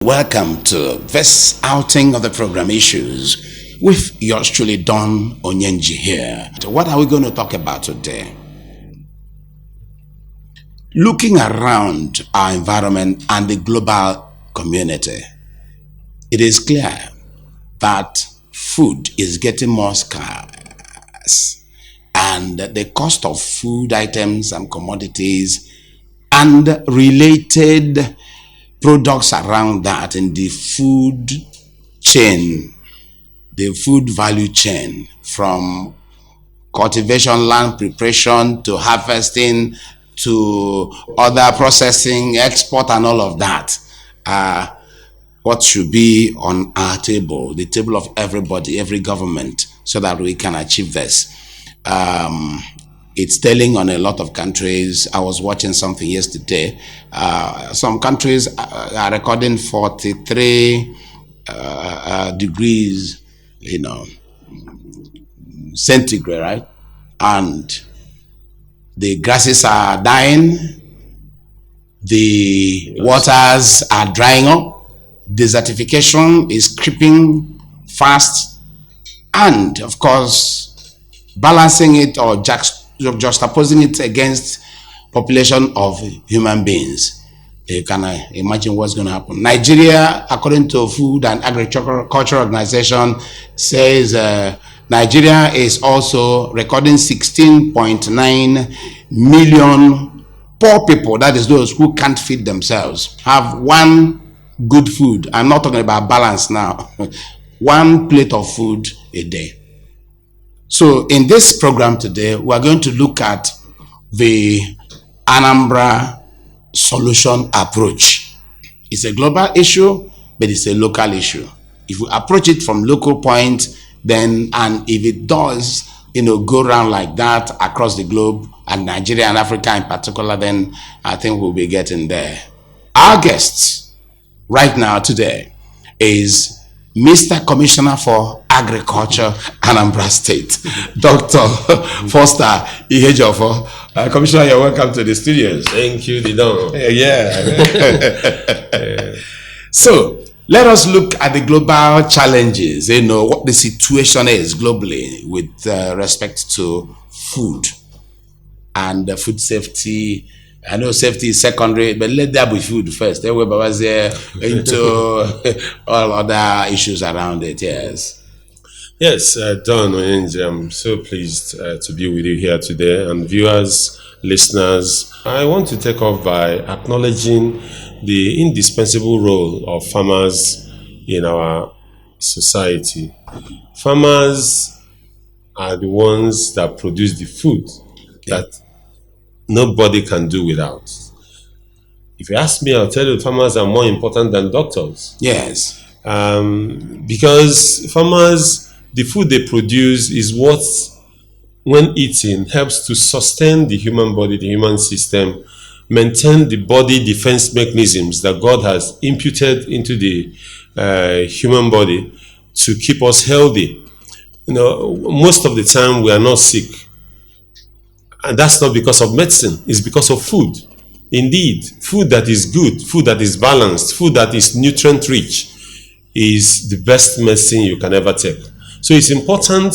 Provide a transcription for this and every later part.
Welcome to this outing of the program Issues with yours truly, Don Onyenji here. What are we going to talk about today? Looking around our environment and the global community, it is clear that food is getting more scarce, and the cost of food items and commodities and related products around that in the food chain, the food value chain, from cultivation, land preparation to harvesting to other processing, export, and all of that, what should be on our table, the table of everybody, every government, so that we can achieve this. It's telling on a lot of countries. I was watching something yesterday. Some countries are recording 43 degrees, centigrade, right? And the grasses are dying, the waters are drying up, desertification is creeping fast, and of course, balancing it or juxtaposing it against population of human beings. You can imagine what's going to happen. Nigeria, according to Food and Agriculture Organization, says Nigeria is also recording 16.9 million poor people, that is those who can't feed themselves, have one good food. I'm not talking about balance now. One plate of food a day. So in this program today, we are going to look at the Anambra solution approach. It's a global issue, but it's a local issue. If we approach it from local point, then, and if it does, go around like that across the globe, and Nigeria and Africa in particular, then I think we'll be getting there. Our guest right now today is Mr. Commissioner for Agriculture, Anambra State, Dr. Foster Ihejofo. Commissioner, you're welcome to the studios. Thank you, Didon. Yeah. So, let us look at the global challenges, what the situation is globally with respect to food and food safety. I know safety is secondary, but let there be food first. Then we're into all other issues around it, yes. Yes, Don Oyenji, I'm so pleased to be with you here today. And viewers, listeners, I want to take off by acknowledging the indispensable role of farmers in our society. Farmers are the ones that produce the food that nobody can do without. If you ask me, I'll tell you farmers are more important than doctors. Yes. Because farmers, the food they produce is what, when eaten, helps to sustain the human body, the human system, maintain the body defense mechanisms that God has imputed into the human body to keep us healthy. Most of the time we are not sick. And that's not because of medicine, it's because of food. Indeed, food that is good, food that is balanced, food that is nutrient rich is the best medicine you can ever take. So it's important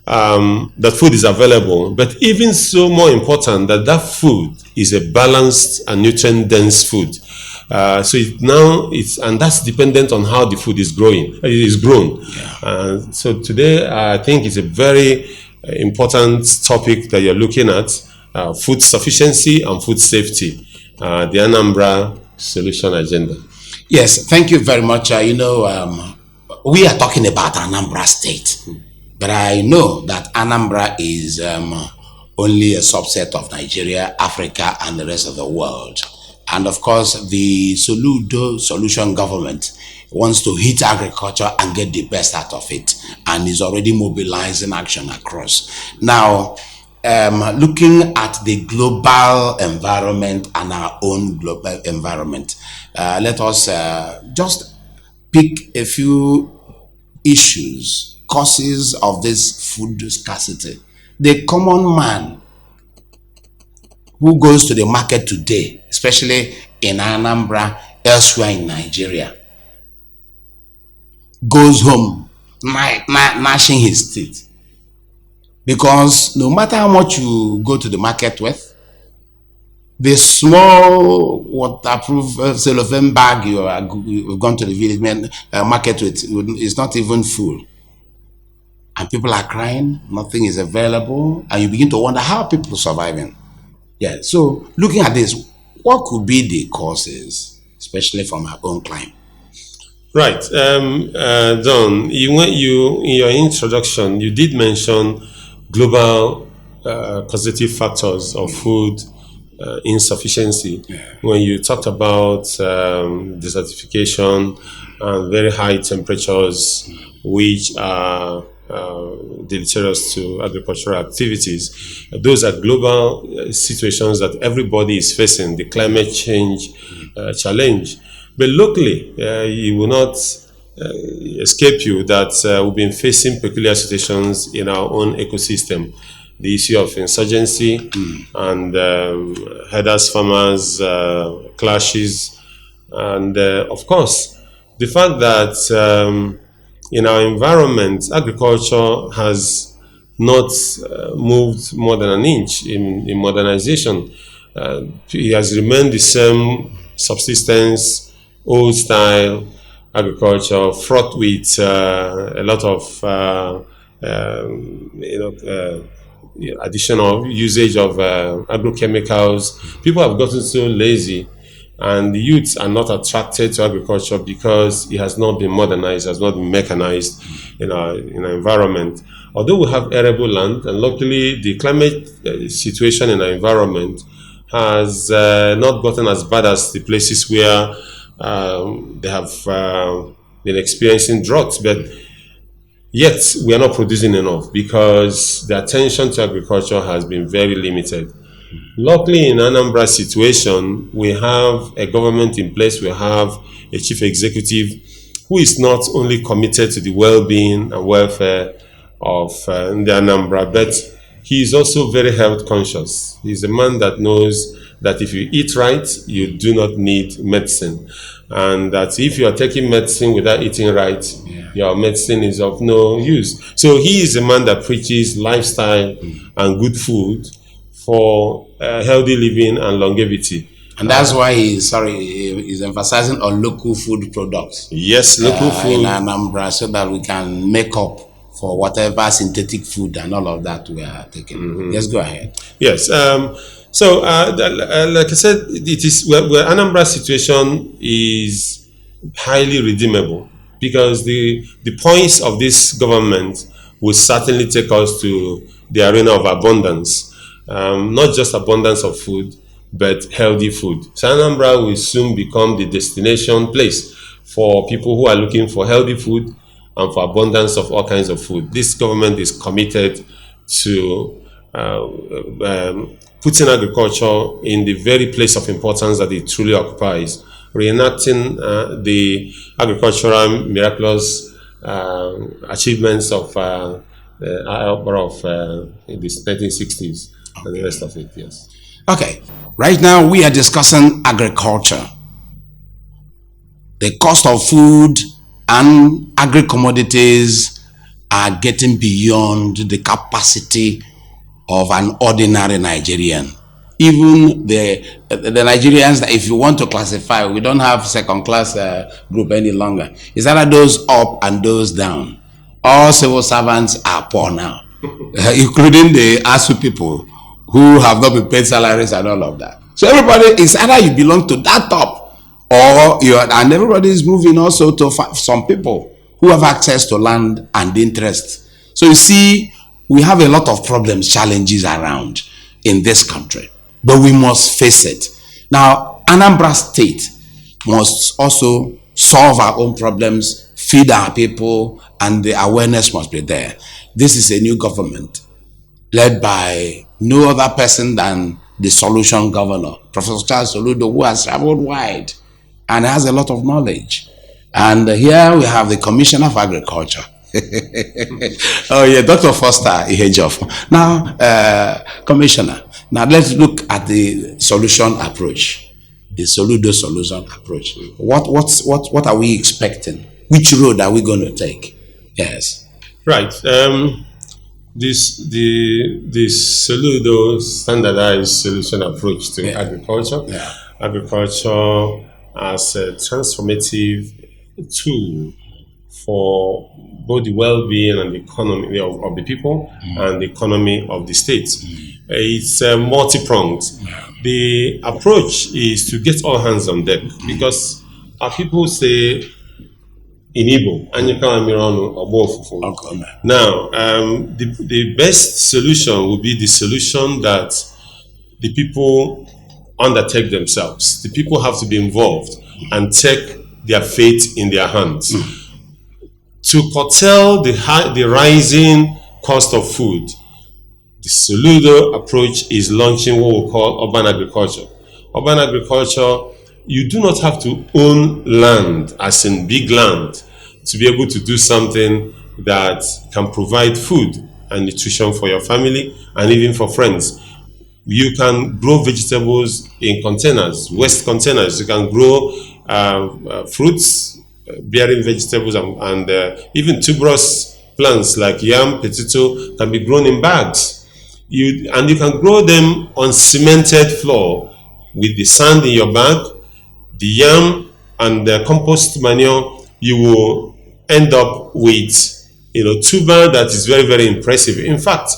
that food is available, but even so more important that food is a balanced and nutrient dense food. And that's dependent on how the food is grown. Yeah. So today I think it's a very important topic that you're looking at, food sufficiency and food safety, the Anambra solution agenda. Yes, thank you very much. We are talking about Anambra State, but I know that Anambra is only a subset of Nigeria, Africa, and the rest of the world. And of course, the solution government wants to hit agriculture and get the best out of it, and is already mobilizing action across. Now, looking at the global environment and our own global environment, let us just pick a few issues, causes of this food scarcity. The common man who goes to the market today, especially in Anambra, elsewhere in Nigeria, goes home gnashing his teeth. Because no matter how much you go to the market with, the small waterproof cellophane bag you've gone to the village market with is not even full. And people are crying, nothing is available, and you begin to wonder how people are surviving. Yeah, so looking at this, what could be the causes, especially from our own climate? Right. Don, in your introduction, you did mention global causative factors of food insufficiency. When you talked about desertification and very high temperatures, which are deleterious to agricultural activities. Those are global situations that everybody is facing, the climate change challenge. But locally, it will not escape you that we've been facing peculiar situations in our own ecosystem. The issue of insurgency and herders, farmers, clashes, and of course, the fact that in our environment, agriculture has not moved more than an inch in modernization. It has remained the same subsistence, old style agriculture, fraught with a lot of additional usage of agrochemicals. People have gotten so lazy, and the youths are not attracted to agriculture because it has not been modernized, has not been mechanized in our environment. Although we have arable land, and luckily the climate situation in our environment has not gotten as bad as the places where they have been experiencing droughts, but yet we are not producing enough because the attention to agriculture has been very limited. Luckily, in Anambra situation, we have a government in place, we have a chief executive who is not only committed to the well-being and welfare of the Anambra, but he is also very health conscious. He's a man that knows that if you eat right, you do not need medicine. And that if you are taking medicine without eating right, your medicine is of no use. So he is a man that preaches lifestyle and good food for healthy living and longevity. And that's why he's emphasizing on local food products. Yes, local food. In Anambra, so that we can make up for whatever synthetic food and all of that we are taking. Let's go ahead. Yes. So, like I said, it is where Anambra situation is highly redeemable because the points of this government will certainly take us to the arena of abundance, not just abundance of food, but healthy food. So Anambra will soon become the destination place for people who are looking for healthy food and for abundance of all kinds of food. This government is committed to putting agriculture in the very place of importance that it truly occupies, reenacting the agricultural miraculous achievements of the in the 1960s and the rest of it. Yes. Okay. Right now we are discussing agriculture. The cost of food and agri-commodities are getting beyond the capacity of an ordinary Nigerian. Even the Nigerians, if you want to classify, we don't have second class group any longer. It's either those up and those down. All civil servants are poor now, including the ASU people who have not been paid salaries and all of that. So everybody is either you belong to that top, or you are, and everybody is moving also to some people who have access to land and interest. So you see, we have a lot of problems, challenges around in this country, but we must face it. Now, Anambra State must also solve our own problems, feed our people, and the awareness must be there. This is a new government led by no other person than the solution governor, Professor Charles Soludo, who has traveled wide and has a lot of knowledge. And here we have the Commissioner of Agriculture. Oh yeah, Dr. Foster Ihejof. Now, Commissioner, now let's look at the solution approach, the Soludo solution approach. What are we expecting? which road are we going to take? Yes. Right. This Soludo standardized solution approach to agriculture. Yeah. Agriculture as a transformative tool for both the well-being and the economy of the people and the economy of the state. It's multi-pronged. The approach is to get all hands on deck, because our people say in Igbo, now, the best solution would be the solution that the people undertake themselves. The people have to be involved and take their fate in their hands. To curtail the rising cost of food, the Soludo approach is launching what we call urban agriculture. Urban agriculture, you do not have to own land, as in big land, to be able to do something that can provide food and nutrition for your family and even for friends. You can grow vegetables in containers, waste containers. You can grow fruits, bearing vegetables, and even tuberous plants like yam, potato can be grown in bags. You can grow them on cemented floor with the sand in your bag, the yam and the compost manure. You will end up with tuber that is very, very impressive. In fact,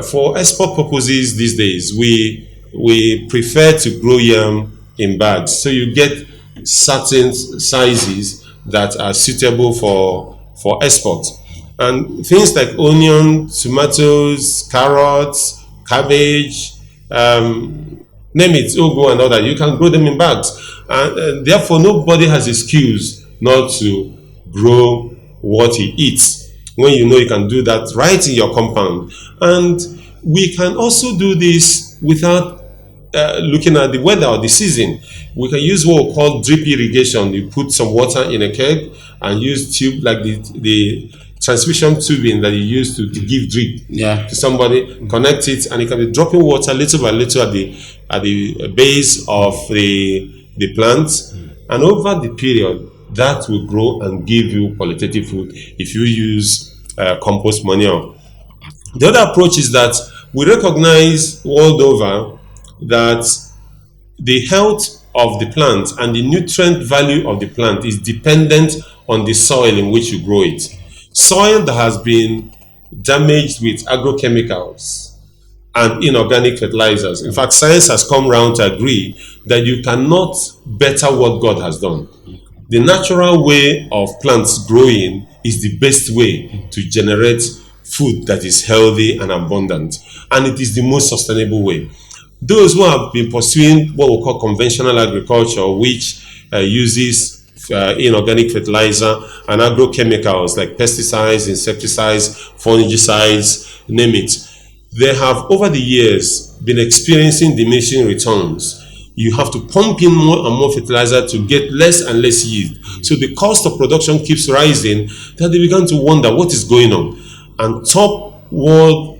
for export purposes these days, we prefer to grow yam in bags, so you get certain sizes that are suitable for export. And things like onion, tomatoes, carrots, cabbage, name it, ugu and all that, you can grow them in bags. And therefore, nobody has excuse not to grow what he eats, when you know you can do that right in your compound. And we can also do this without looking at the weather or the season. We can use what we call drip irrigation. You put some water in a keg and use tube like the transmission tubing that you use to give drip to somebody, connect it, and you can be dropping water little by little at the base of the plant, and over the period that will grow and give you qualitative food if you use compost manure. The other approach is that we recognize world over that the health of the plant and the nutrient value of the plant is dependent on the soil in which you grow it. Soil that has been damaged with agrochemicals and inorganic fertilizers. In fact, science has come round to agree that you cannot better what God has done. The natural way of plants growing is the best way to generate food that is healthy and abundant, and it is the most sustainable way. Those who have been pursuing what we call conventional agriculture, which uses inorganic fertilizer and agrochemicals like pesticides, insecticides, fungicides, name it, they have over the years been experiencing diminishing returns. You have to pump in more and more fertilizer to get less and less yield. So the cost of production keeps rising, that they began to wonder what is going on. And top world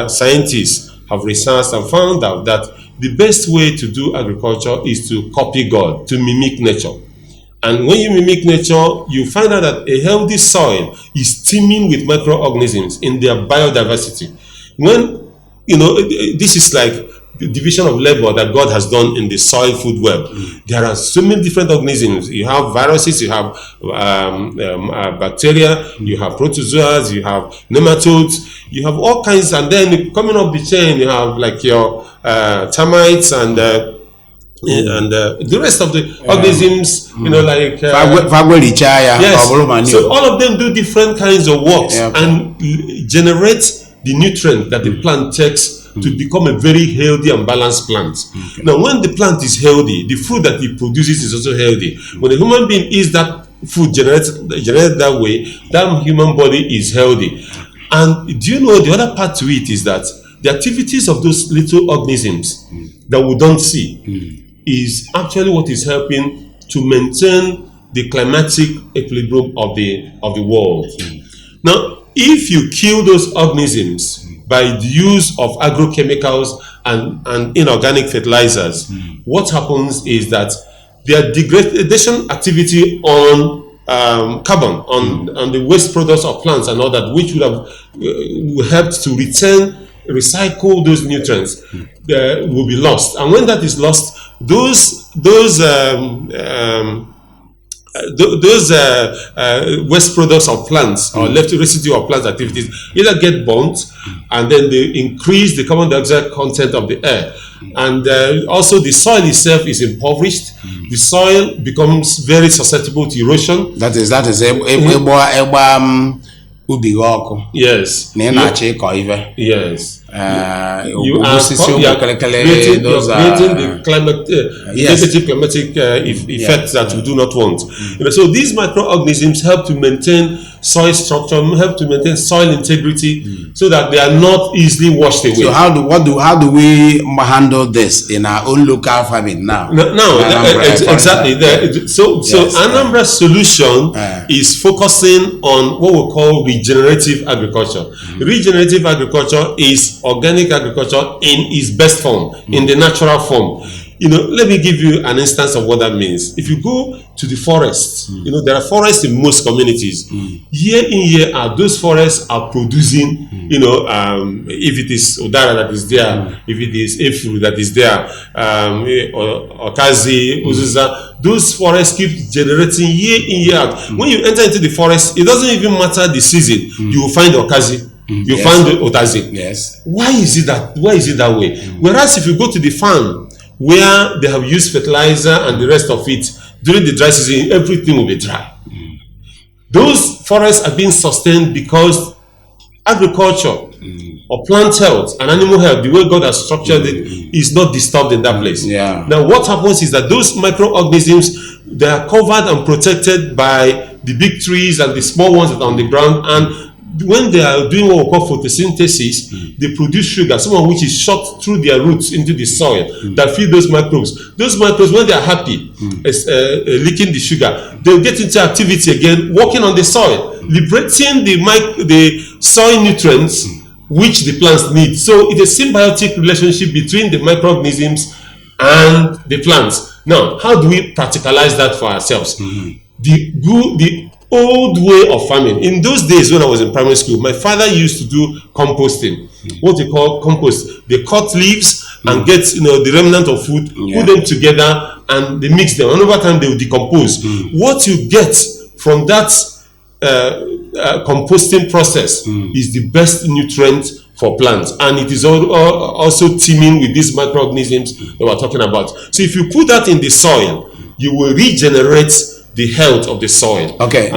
scientists have researched and found out that the best way to do agriculture is to copy God, to mimic nature. And when you mimic nature, you find out that a healthy soil is teeming with microorganisms in their biodiversity. When, this is like the division of labor that God has done in the soil food web. There are so many different organisms. You have viruses, you have bacteria, you have protozoas, you have nematodes, you have all kinds, and then coming up the chain, you have like your termites and the rest of the organisms, like yes. So all of them do different kinds of works and generate the nutrient that the plant takes to become a very healthy and balanced plant. Now, when the plant is healthy, the food that it produces is also healthy. When a human being eats that food generated that way, that human body is healthy. And do you know the other part to it is that the activities of those little organisms that we don't see is actually what is helping to maintain the climatic equilibrium of the world. Now, if you kill those organisms by the use of agrochemicals and inorganic fertilizers, what happens is that their degradation activity on carbon on the waste products of plants and all that, which would have helped to recycle those nutrients, will be lost. And when that is lost, those waste products of plants or left residue of plant activities either get burnt and then they increase the carbon dioxide content of the air, and also the soil itself is impoverished. The soil becomes very susceptible to erosion. That is yes. Yes. You are creating the negative climatic effects that we do not want. So these microorganisms help to maintain soil structure, help to maintain soil integrity, so that they are not easily washed away. So how do we handle this in our own local farming now? Exactly. So Anambra's solution is focusing on what we call regenerative agriculture. Regenerative agriculture is organic agriculture in its best form, in the natural form. Let me give you an instance of what that means. If you go to the forest, there are forests in most communities. Year in, year out, those forests are producing, if it is Udara that is there, if it is Efru that is there, Okazi, Uzuza, those forests keep generating year in, year out. When you enter into the forest, it doesn't even matter the season. You will find Okazi. You find the Otazi. Yes. Why is it that way? Whereas if you go to the farm where they have used fertilizer and the rest of it, during the dry season, everything will be dry. Those forests are being sustained because agriculture or plant health and animal health, the way God has structured it, is not disturbed in that place. Now what happens is that those microorganisms, they are covered and protected by the big trees and the small ones that are on the ground, and when they are doing what we call photosynthesis, they produce sugar, some of which is shot through their roots into the soil that feed those microbes. Those microbes, when they are happy, leaking the sugar, they'll get into activity again, working on the soil, liberating the soil nutrients which the plants need. So it's a symbiotic relationship between the microorganisms and the plants. Now, how do we practicalize that for ourselves? The old way of farming. In those days when I was in primary school, my father used to do composting. What they call compost. They cut leaves and get the remnant of food, put them together, and they mix them. And over time they will decompose. What you get from that composting process is the best nutrient for plants, and it is also teeming with these microorganisms that we're talking about. So if you put that in the soil, you will regenerate the health of the soil. Okay,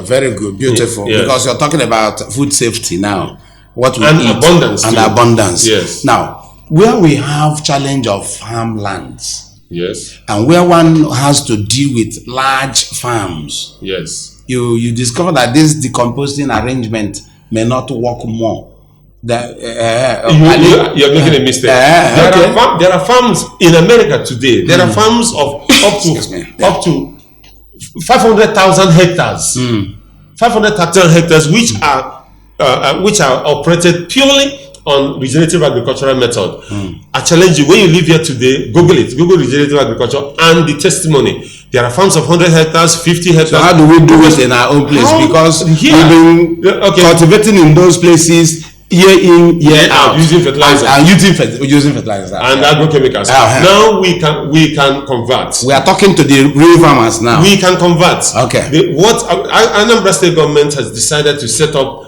very good, beautiful. Yes. Because you're talking about food safety now, what we eat, abundance. Yes. Now, where we have challenge of farmlands, yes, and where one has to deal with large farms, yes, you discover that this decomposting arrangement may not work more. You're making a mistake. There are farms in America today. There are farms of up to 500,000 hectares. 500,000 hectares, which are operated purely on regenerative agricultural method. I challenge you, when you live here today, Google it. Google regenerative agriculture and the testimony. There are farms of 100 hectares, 50 hectares. So how do we do it in our own place? Because we've been cultivating in those places year in, year out, using fertilizer and using fertilizer and agrochemicals. Now we can convert. We are talking to the real farmers now. We can convert. Okay. What Anambra State government has decided to set up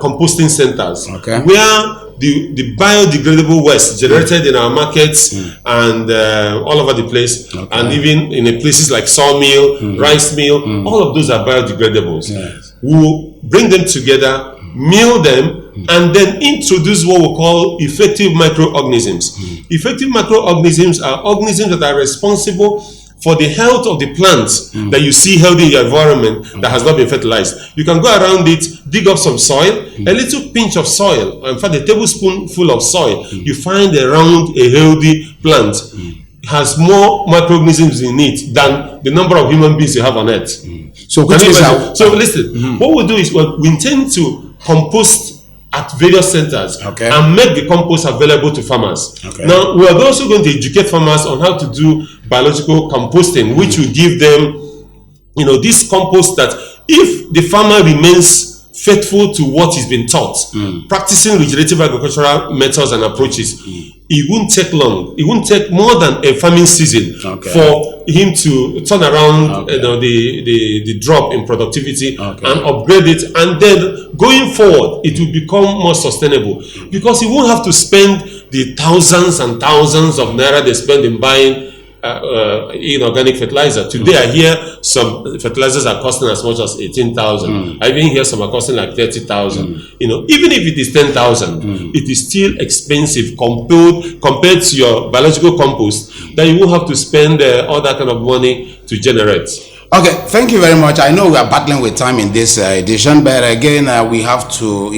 composting centers, where the biodegradable waste generated in our markets and all over the place, and even in places like sawmill, rice mill, all of those are biodegradables. Yes. We'll bring them together, mill them, and then introduce what we call effective microorganisms. Effective microorganisms are organisms that are responsible for the health of the plants that you see healthy in your environment that has not been fertilized. You can go around it, dig up some soil, a little pinch of soil, in fact a tablespoonful of soil, you find around a healthy plant. Has more microorganisms in it than the number of human beings you have on earth. So listen, what we'll do is we intend to compost at various centers and make the compost available to farmers. Now, we are also going to educate farmers on how to do biological composting, which will give them this compost, that if the farmer remains faithful to what he's been taught, practicing regenerative agricultural methods and approaches, it won't take long. It won't take more than a farming season for him to turn around the drop in productivity and upgrade it, and then going forward it will become more sustainable, because he won't have to spend the thousands and thousands of naira they spend in buying inorganic fertilizer. Today I hear some fertilizers are costing as much as 18,000. I even hear some are costing like 30,000. Even if it is 10,000, it is still expensive compared to your biological compost, that you won't have to spend all that kind of money to generate. Okay, thank you very much. I know we are battling with time in this edition, but again, we have to,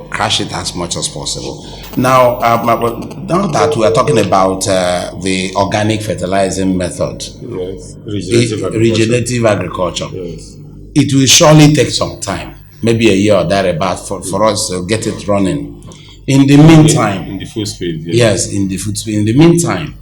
crash it as much as possible. Now, now that we are talking about the organic fertilizing method, Yes. regenerative agriculture, Yes. it will surely take some time, maybe a year or thereabout, for us to get it running. In the meantime, in the food speed. yes, in the food speed. In the meantime,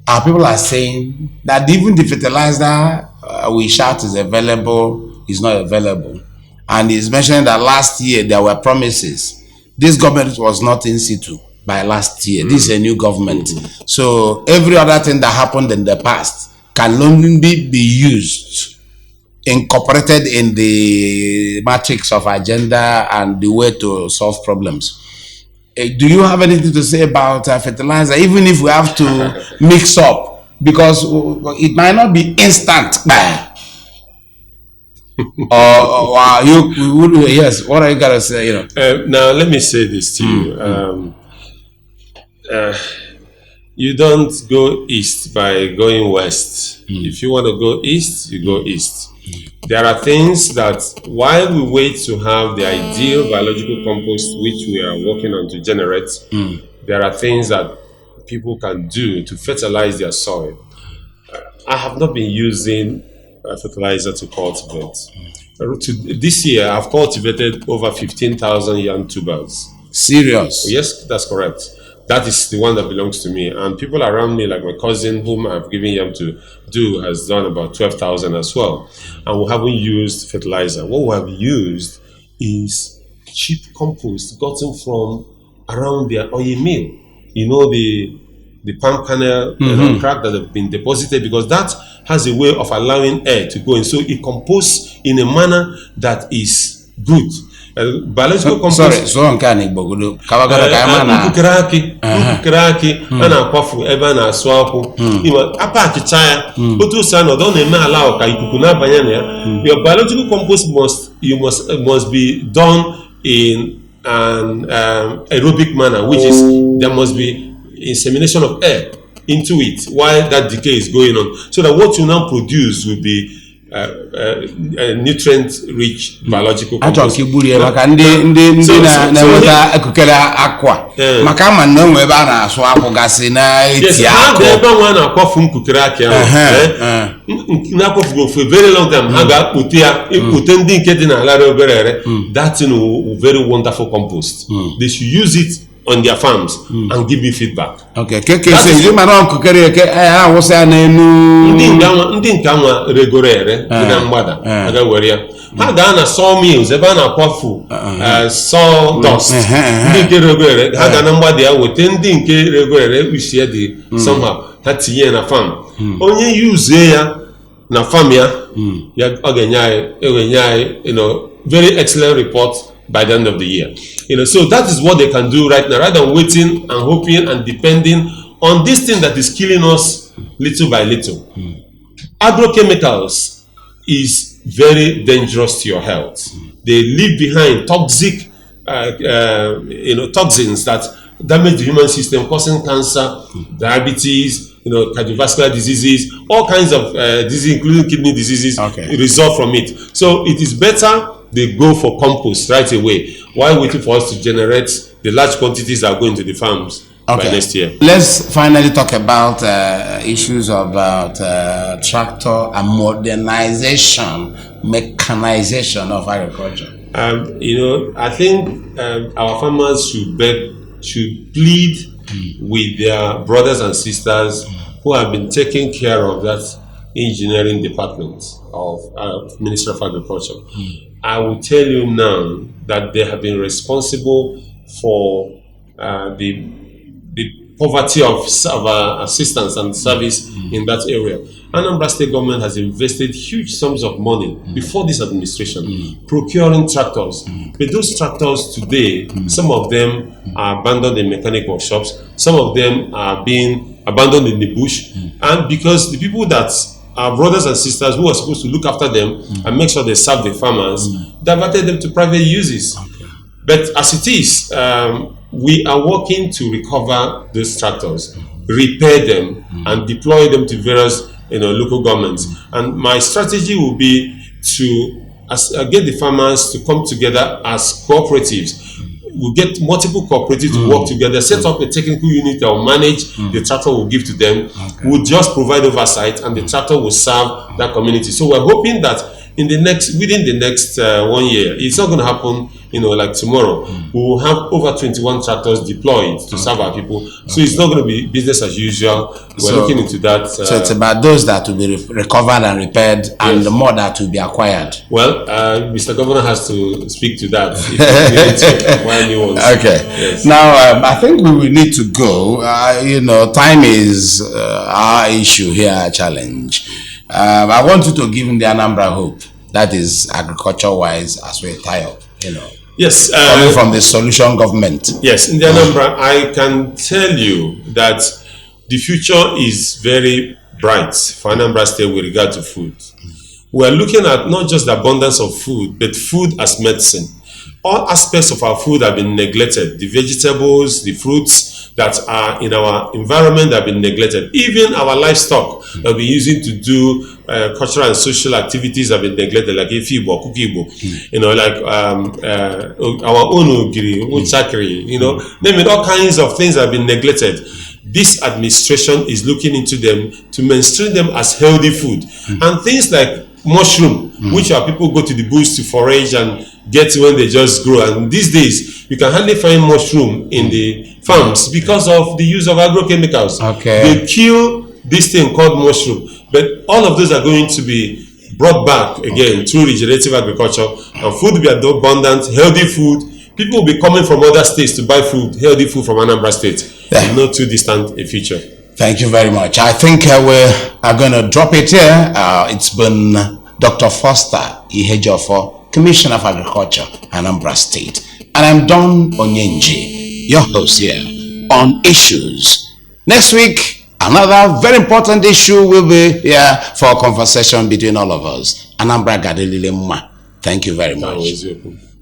our people are saying that even the fertilizer we shout is available is not available, and he's mentioning that last year there were promises. This government was not in situ by last year. This is a new government, so every other thing that happened in the past can only be used, incorporated in the matrix of agenda and the way to solve problems. Do you have anything to say about fertilizer, even if we have to mix up, because it might not be instant? Yes, what are you gonna say? Now let me say this to you. You don't go east by going west. If you want to go east, you go east. There are things that, while we wait to have the ideal biological compost, which we are working on to generate, there are things that people can do to fertilize their soil. I have not been using fertilizer to cultivate. This year, I've cultivated over 15,000 yam tubers. Serious? Yes, that's correct. That is the one that belongs to me. And people around me, like my cousin, whom I've given yam to do, has done about 12,000 as well. And we haven't used fertilizer. What we have used is cheap compost gotten from around their oil mill. The palm kernel crack that have been deposited, because that has a way of allowing air to go in. So it composts in a manner that is good. Biological compost. Sorry, so on can Igbo. Nkukiraki a na-akwafu ebe a na-asụ akwụ. Apakicha ya, otu osi anọdụ ọ na-eme ala ka ikuku na-abanye na ya. Your biological compost must be done in an aerobic manner, which is there must be insemination of air into it while that decay is going on, so that what you now produce will be nutrient-rich biological compost. Maka ndị na-enweta ekukere akwa maka ama na onwe ebe a na-asụ akwụ gasị na eti akụ. Ebe nwa na-akwafu nkukere akị ahụ na-akwafu go for a very long time, ha ga-akpụte ya ekpute ndị nke dị n'ala obere ere. That thing will very wonderful compost. They should use it on their farms and give me feedback. Okay, so you man on kukere ke awusa na enu ndị nke anwa regoro ere na mgbada aga were ya. Ha ga na sawmills ebe a na-akwafu sawdust. Ndị nke regoro ere ha ga na mgbada ya wete ndị nke regoro ere ushie dị somehow ha tinye na farm. Onye use ya na farm ya ọ ga-enye anyị very excellent report by the end of the year. So that is what they can do right now, rather than waiting and hoping and depending on this thing that is killing us little by little. Agrochemicals is very dangerous to your health. They leave behind toxic toxins that damage the human system, causing cancer, diabetes, cardiovascular diseases, all kinds of diseases, including kidney diseases, result from it. So it is better they go for compost right away, while waiting for us to generate the large quantities that are going to the farms by next year. Let's finally talk about issues about tractor and modernization, mechanization of agriculture. I think our farmers should plead with their brothers and sisters who have been taking care of that engineering department of Ministry of Agriculture. I will tell you now that they have been responsible for the poverty of assistance and service in that area. Anambra State government has invested huge sums of money before this administration, procuring tractors. But those tractors today, some of them are abandoned in mechanic workshops, some of them are being abandoned in the bush, and because the people that our brothers and sisters who are supposed to look after them and make sure they serve the farmers, diverted them to private uses. But as it is, we are working to recover those tractors, repair them, and deploy them to various local governments. And my strategy will be to get the farmers to come together as cooperatives. We'll get multiple cooperatives to work together, set up a technical unit that will manage the tractor we'll give to them. We'll just provide oversight, and the tractor will serve that community. So we're hoping that within the next 1 year, it's not going to happen like tomorrow. We will have over 21 tractors deployed to serve our people. So it's not going to be business as usual. We're looking into that. So it's about those that will be recovered and repaired, and the more that will be acquired. Well, Mr. Governor has to speak to that. If we need to acquire new ones. Okay. Yes. Now, I think we will need to go. Time is our issue here, our challenge. I want you to give him the Anambra hope. That is agriculture-wise as we tie up, Yes. Coming from the solution government. Yes, in the Anambra, I can tell you that the future is very bright for Anambra State with regard to food. We are looking at not just the abundance of food, but food as medicine. All aspects of our food have been neglected. The vegetables, the fruits that are in our environment have been neglected. Even our livestock that we're using to do cultural and social activities have been neglected, like Ifibo, Kukibo, like our Onugiri, Uchakri, name it, all kinds of things have been neglected. This administration is looking into them to mainstream them as healthy food. And things like mushroom, which our people go to the bush to forage and get when they just grow. And these days, you can hardly find mushroom in the farms because of the use of agrochemicals. They kill this thing called mushroom. But all of those are going to be brought back again through regenerative agriculture, and food will be abundant, healthy food. People will be coming from other states to buy food, healthy food from Anambra State. In not too distant a future. Thank you very much. I think we are going to drop it here. It's been Dr. Foster Ihejiofor, Commissioner of Agriculture, Anambra State. And I'm Don Onyenji, your host here on Issues. Next week, another very important issue will be here for a conversation between all of us. Anambra Gadelile Mma. Thank you very much.